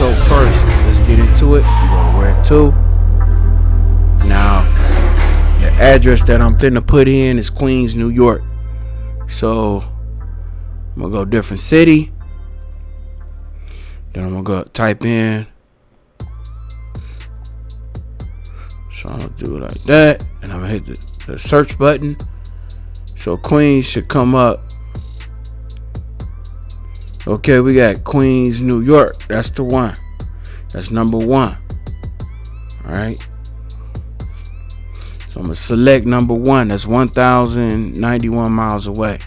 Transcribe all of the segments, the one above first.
so first, let's get into it. You go where to. Now, the address that I'm finna put in is Queens, New York. So I'm gonna go different city. Then I'm gonna go type in. So I'm gonna do it like that, and I'm gonna hit the search button. So Queens should come up. Okay, we got Queens, New York. That's the one. That's number one. All right. So I'm gonna select number one. That's 1,091 miles away.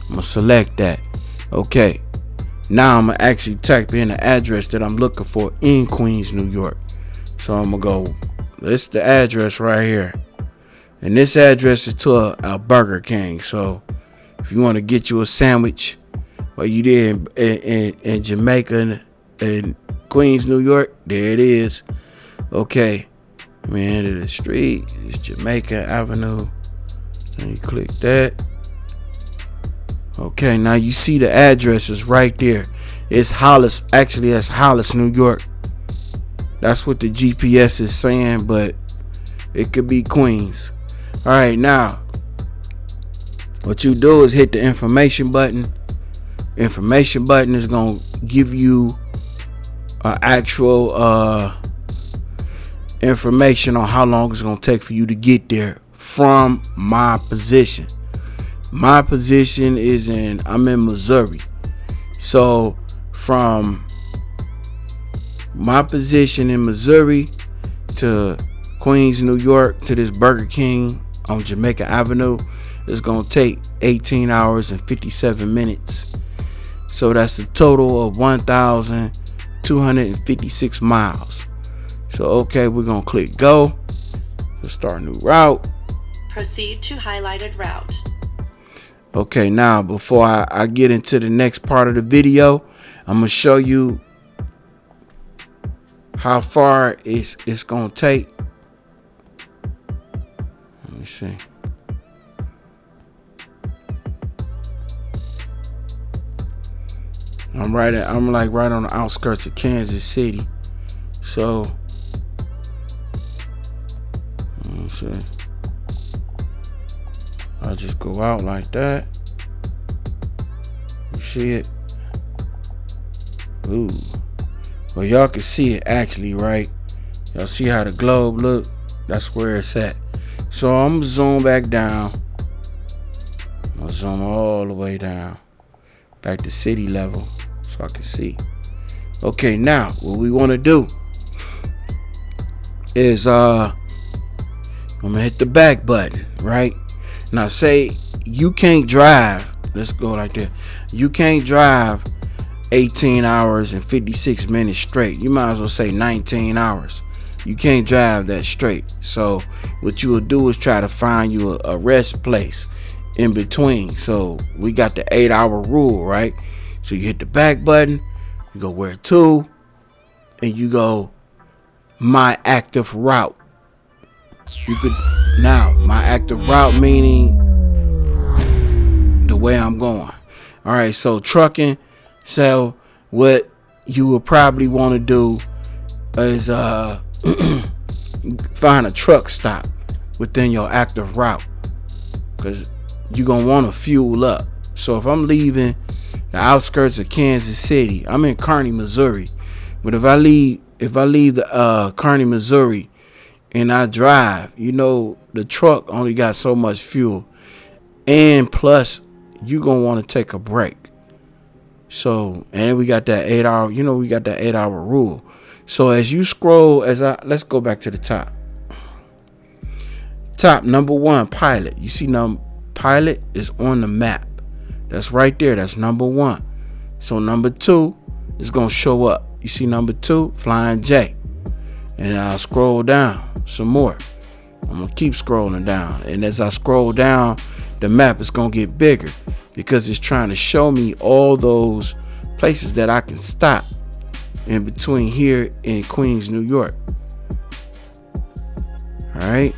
I'm gonna select that. Okay. Now I'm gonna actually type in the address that I'm looking for in Queens, New York. So I'm gonna go. It's the address right here, and this address is to a Burger King. So if you want to get you a sandwich, while you there in Jamaica and Queens, New York, there it is. Okay, man, to the street is Jamaica Avenue, and you click that. Okay, now you see the address is right there. It's Hollis. Actually, that's Hollis, New York. That's what the GPS is saying, but it could be Queens. All right, now what you do is hit the information button. Information button is gonna give you actual information on how long it's gonna take for you to get there from my position. My position is I'm in Missouri. So from my position in Missouri to Queens, New York, to this Burger King on Jamaica Avenue, it's gonna take 18 hours and 57 minutes. So that's a total of 1,256 miles. So okay, we're gonna click go. Let's start a new route. Proceed to highlighted route. Okay, now before I get into the next part of the video, I'm gonna show you how far it's gonna take. Let me see. I'm right on the outskirts of Kansas City. So let me see. I'll just go out like that. You see it? Ooh. Well, y'all can see it actually, right? Y'all see how the globe look? That's where it's at. So I'm gonna zoom back down. I'm gonna zoom all the way down, back to city level, so I can see. Okay, now what we want to do is I'm gonna hit the back button, right? Now say you can't drive. Let's go like that. You can't drive 18 hours and 56 minutes straight. You might as well say 19 hours. You can't drive that straight. So what you will do is try to find you a rest place in between. So we got the 8-hour rule, right? So you hit the back button, you go where to, and you go my active route. You could now my active route meaning the way I'm going. All right, so trucking. So what you would probably want to do is find a truck stop within your active route, because you're gonna want to fuel up. So if I'm leaving the outskirts of Kansas City, I'm in Kearney, Missouri, but if I leave the Kearney, Missouri, and I drive, the truck only got so much fuel, and plus you gonna want to take a break. So, and we got that 8-hour, we got that 8-hour rule. So as you scroll, let's go back to the top. Top, number one, pilot. You see pilot is on the map. That's right there. That's number one. So number two is going to show up. You see number two, Flying J. And I'll scroll down some more. I'm going to keep scrolling down. And as I scroll down, the map is going to get bigger, because it's trying to show me all those places that I can stop in between here in Queens, New York. All right.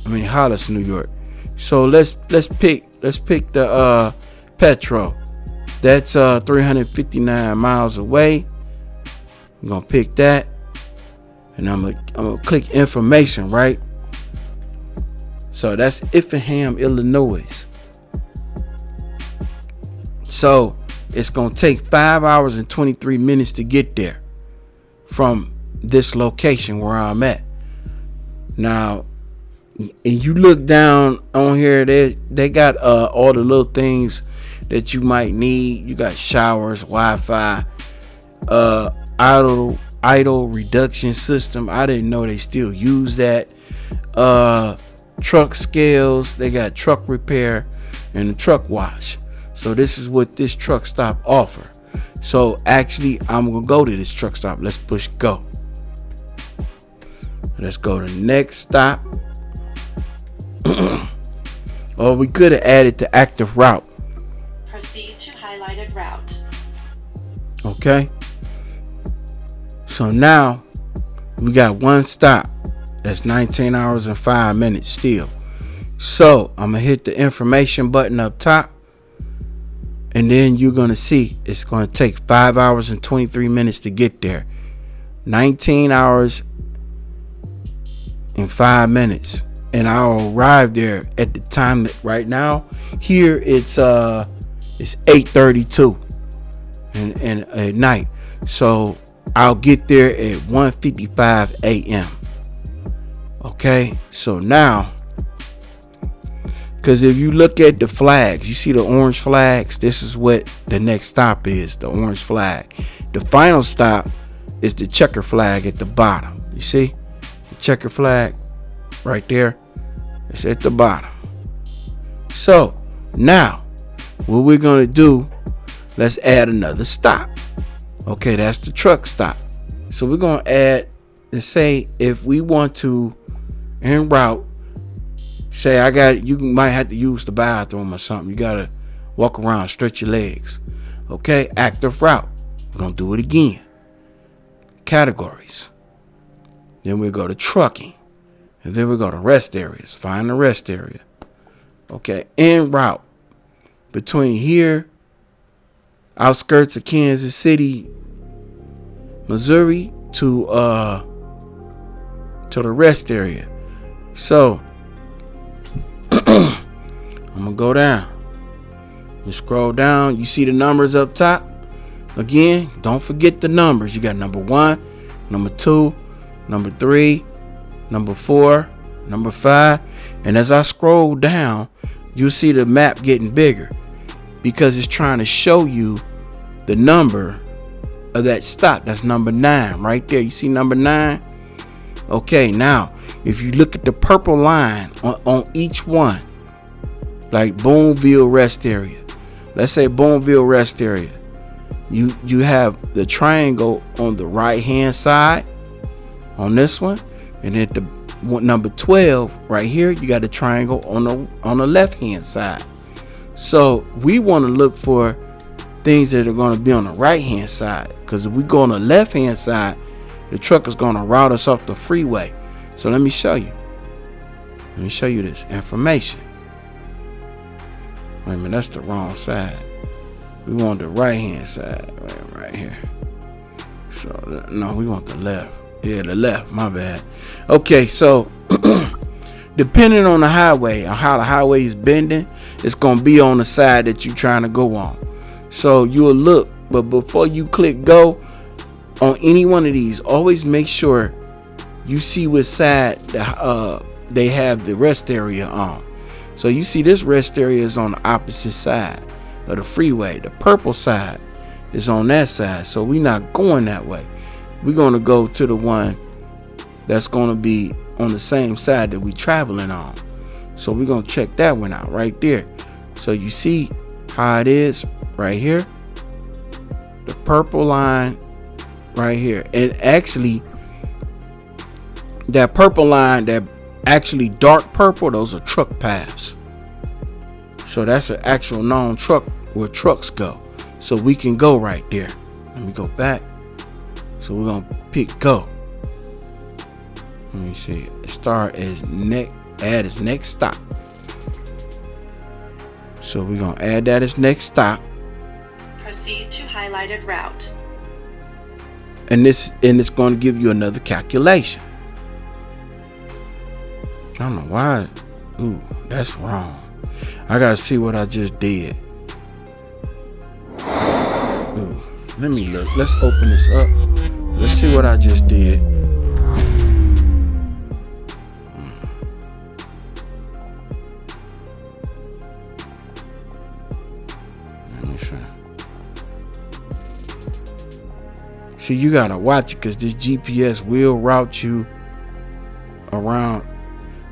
Hollis, New York. So let's pick the Petro. That's 359 miles away. I'm gonna pick that, and I'm gonna click information, right? So that's Effingham, Illinois. So it's gonna take 5 hours and 23 minutes to get there from this location where I'm at. Now, and you look down on here, they got all the little things that you might need. You got showers, Wi-Fi, idle reduction system. I didn't know they still use that. Truck scales. They got truck repair and a truck wash. So this is what this truck stop offer. So actually, I'm gonna go to this truck stop. Let's push go. Let's go to next stop. Or we could have added the active route. Proceed to highlighted route. Okay. So now we got one stop. That's 19 hours and 5 minutes still. So I'm gonna hit the information button up top, and then you're gonna see it's gonna take 5 hours and 23 minutes to get there. 19 hours and 5 minutes, and I'll arrive there at the time that right now here it's 8:32 and at night. So I'll get there at 1:55 a.m. Okay, so now, because if you look at the flags, you see the orange flags. This is what the next stop is, the orange flag. The final stop is the checker flag at the bottom. You see the checker flag right there? It's at the bottom. So now what we're going to do, let's add another stop. Okay, that's the truck stop. So we're going to add, let's say if we want to en route, say you might have to use the bathroom or something. You got to walk around, stretch your legs. Okay, active route. We're going to do it again. Categories. Then we go to trucking. And then we go to rest areas. Find the rest area. Okay, en route. Between here, outskirts of Kansas City, Missouri, to the rest area. So I'm gonna go down. You scroll down, you see the numbers up top. Again, don't forget the numbers. You got number 1, number 2, number 3, number 4, number 5. And as I scroll down, you'll see the map getting bigger because it's trying to show you the number of that stop. That's number 9 right there. You see number 9? Okay, now if you look at the purple line on each one, like Boonville rest area, let's say Boonville rest area, you have the triangle on the right hand side on this one, and at the number 12 right here, you got the triangle on the left hand side. So we want to look for things that are going to be on the right hand side, because if we go on the left hand side, the truck is going to route us off the freeway. So let me show you this information. Wait a minute, that's the wrong side. We want the right hand side right here. So no, we want the left. Yeah, the left, my bad. Okay, so depending on the highway, on how the highway is bending, it's going to be on the side that you're trying to go on. So you'll look, but before you click go on any one of these, always make sure you see what side they have the rest area on. So you see this rest area is on the opposite side of the freeway. The purple side is on that side. So we're not going that way. We're going to go to the one that's going to be on the same side that we're traveling on. So we're going to check that one out right there. So you see how it is right here. The purple line right here. And actually, that purple line, that actually dark purple, those are truck paths. So that's an actual known truck where trucks go. So we can go right there. Let me go back. So we're going to pick go. Let me see. Start as add as next stop. So we're going to add that as next stop. Proceed to highlighted route. And it's going to give you another calculation. I don't know why. Ooh, that's wrong. I gotta see what I just did. Ooh, let me look. Let's open this up. Let's see what I just did. Let me see. See, you gotta watch it because this GPS will route you around.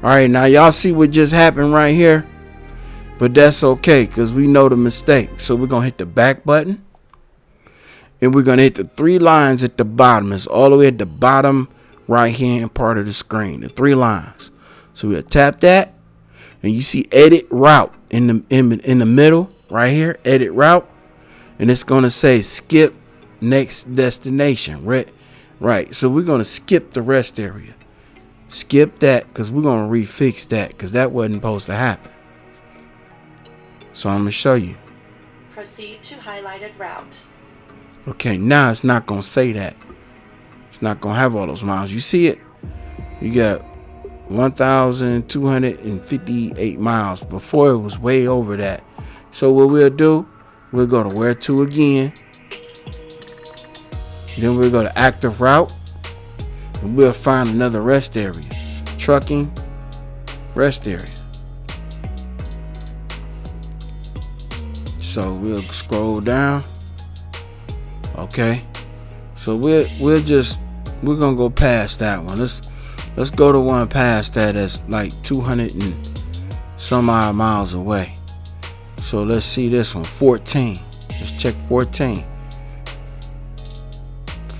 All right, now y'all see what just happened right here, but that's okay because we know the mistake. So we're gonna hit the back button, and we're gonna hit the three lines at the bottom. It's all the way at the bottom right hand part of the screen, the three lines. So we'll tap that, and you see edit route in the middle right here, edit route, and it's gonna say skip next destination. Right. So we're gonna skip the rest area. Skip that because we're going to refix that because that wasn't supposed to happen. So I'm going to show you. Proceed to highlighted route. Okay, now it's not going to say that. It's not going to have all those miles. You see it? You got 1,258 miles. Before it was way over that. So what we'll do, we'll go to where to again. Then we'll go to active route. And we'll find another rest area. Trucking rest area. So we'll scroll down. Okay. So we're gonna go past that one. Let's go to one past that that's like 200 and some odd miles away. So let's see this one, 14. Let's check 14.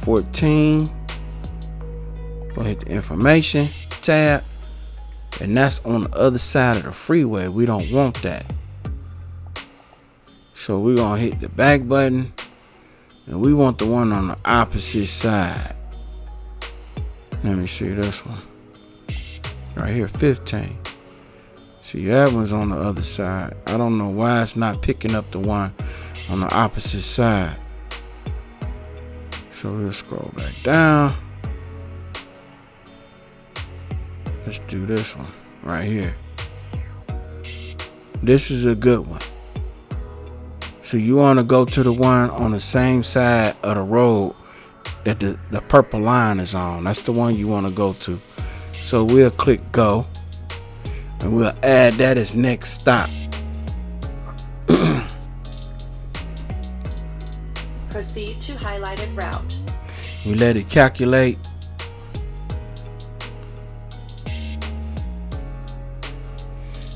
14. Go hit the information tab, and that's on the other side of the freeway. We don't want that. So we're gonna hit the back button, and we want the one on the opposite side. Let me see this one right here, 15. See, that one's on the other side. I don't know why it's not picking up the one on the opposite side. So we'll scroll back down. Let's do this one right here. This is a good one. So you want to go to the one on the same side of the road that the purple line is on. That's the one you want to go to. So we'll click go, and we'll add that as next stop. Proceed to highlighted route. We let it calculate.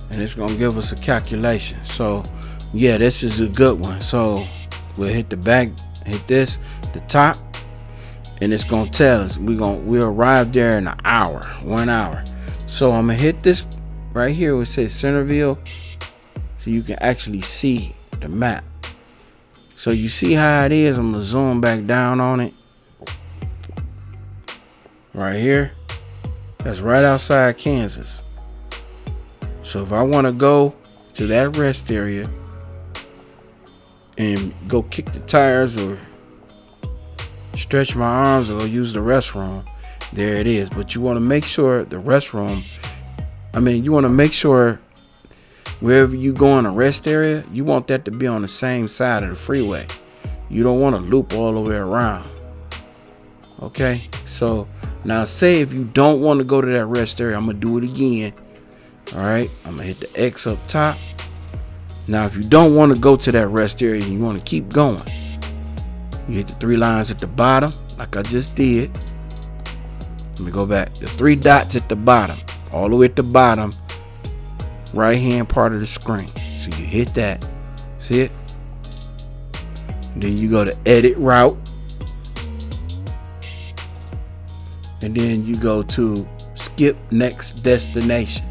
And it's going to give us a calculation. So, yeah, this is a good one. So, we'll hit the back, hit this, the top, and it's going to tell us we'll arrive there in an hour, 1 hour. So, I'm going to hit this right here where it says Centerville, so you can actually see the map. So, you see how it is. I'm going to zoom back down on it. Right here. That's right outside Kansas. So if I want to go to that rest area and go kick the tires or stretch my arms or use the restroom, there it is. But you want to make sure the restroom, you want to make sure wherever you go in a rest area, you want that to be on the same side of the freeway. You don't want to loop all the way around. Okay, so now say if you don't want to go to that rest area, I'm going to do it again. All right, I'm going to hit the X up top. Now, if you don't want to go to that rest area and you want to keep going, you hit the three lines at the bottom like I just did. Let me go back. The three dots at the bottom, all the way at the bottom, right hand part of the screen. So you hit that. See it? And then you go to edit route. And then you go to skip next destination.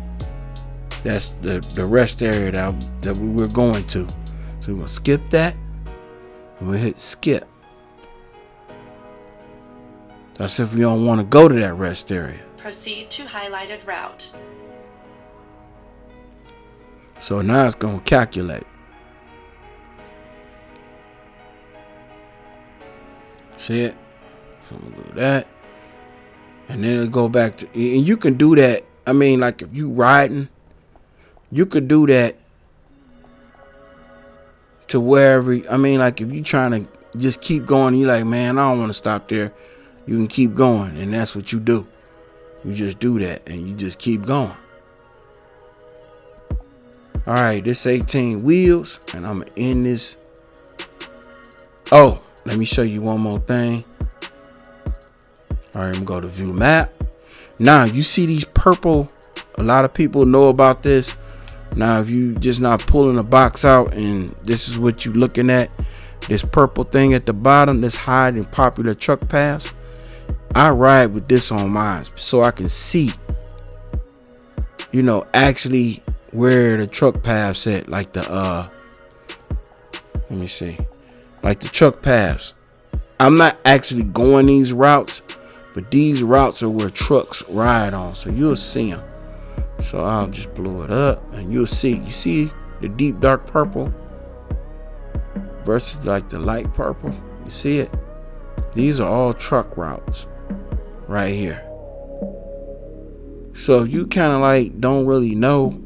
That's the rest area that we were going to. So we're going to skip that. And we'll hit skip. That's if you don't want to go to that rest area. Proceed to highlighted route. So now it's going to calculate. See it? So I'm gonna do that, and then it'll go back to, and you can do that. I mean, like if you riding, you could do that to wherever. I mean, like if you trying to just keep going, you like, man, I don't want to stop there. You can keep going, and that's what you do. You just do that, and you just keep going. All right, this 18 wheels, and I'm gonna end this. Oh, let me show you one more thing. All right, I'm gonna go to view map. Now you see these purple. A lot of people know about this. Now, if you just not pulling the box out and this is what you looking at, this purple thing at the bottom that's hiding popular truck paths, I ride with this on mine so I can see, you know, actually where the truck paths at, like the let me see, like the truck paths. I'm not actually going these routes, but these routes are where trucks ride on, so you'll see them. So I'll just blow it up and you'll see. You see the deep dark purple versus like the light purple. You see it? These are all truck routes right here. So if you kind of like don't really know,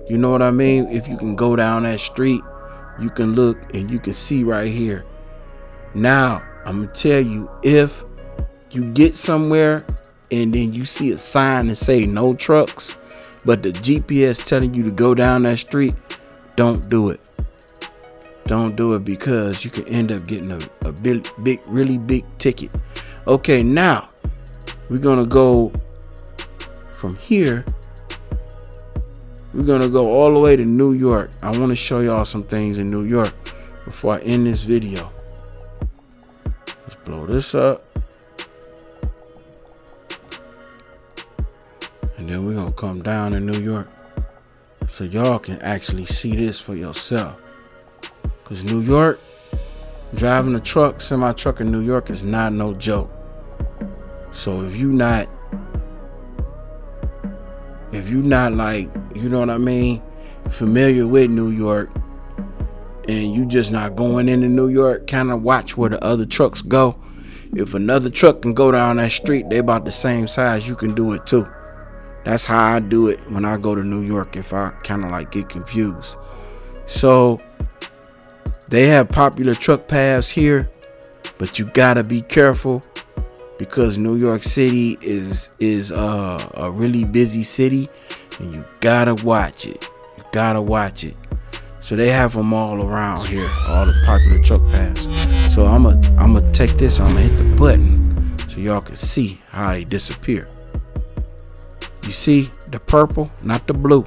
you know what I mean? If you can go down that street, you can look and you can see right here. Now I'm gonna tell you, if you get somewhere and then you see a sign that say no trucks, but the GPS telling you to go down that street, don't do it. Don't do it, because you can end up getting a big, really big ticket. Okay, now we're gonna go from here. We're gonna go all the way to New York. I want to show y'all some things in New York before I end this video. Let's blow this up. And then we're gonna come down to New York so y'all can actually see this for yourself. Cause New York, driving a truck, semi truck in New York is not no joke. So if you not like, you know what I mean, familiar with New York, and you just not going into New York, kind of watch where the other trucks go. If another truck can go down that street, they about the same size, you can do it too. That's how I do it when I go to New York, if I kind of like get confused. So they have popular truck paths here, but you gotta be careful because New York City is a really busy city, and you gotta watch it. You gotta watch it. So they have them all around here, all the popular truck paths. So I'm gonna take this, I'm gonna hit the button so y'all can see how they disappear. You see the purple, not the blue.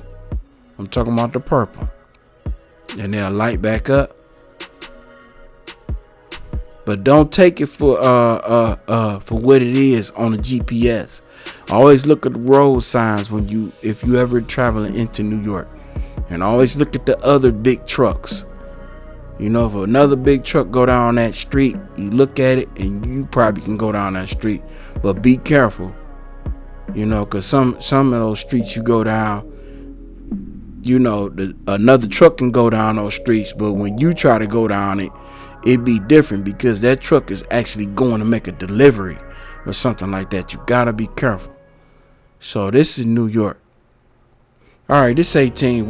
I'm talking about the purple. And they'll light back up. But don't take it for what it is on the GPS. Always look at the road signs if you ever traveling into New York. And always look at the other big trucks. You know, if another big truck go down that street, you look at it and you probably can go down that street. But be careful. You know, because some of those streets you go down, you know, another truck can go down those streets, but when you try to go down it, it'd be different because that truck is actually going to make a delivery or something like that. You gotta be careful. So this is New York. All right, this 18.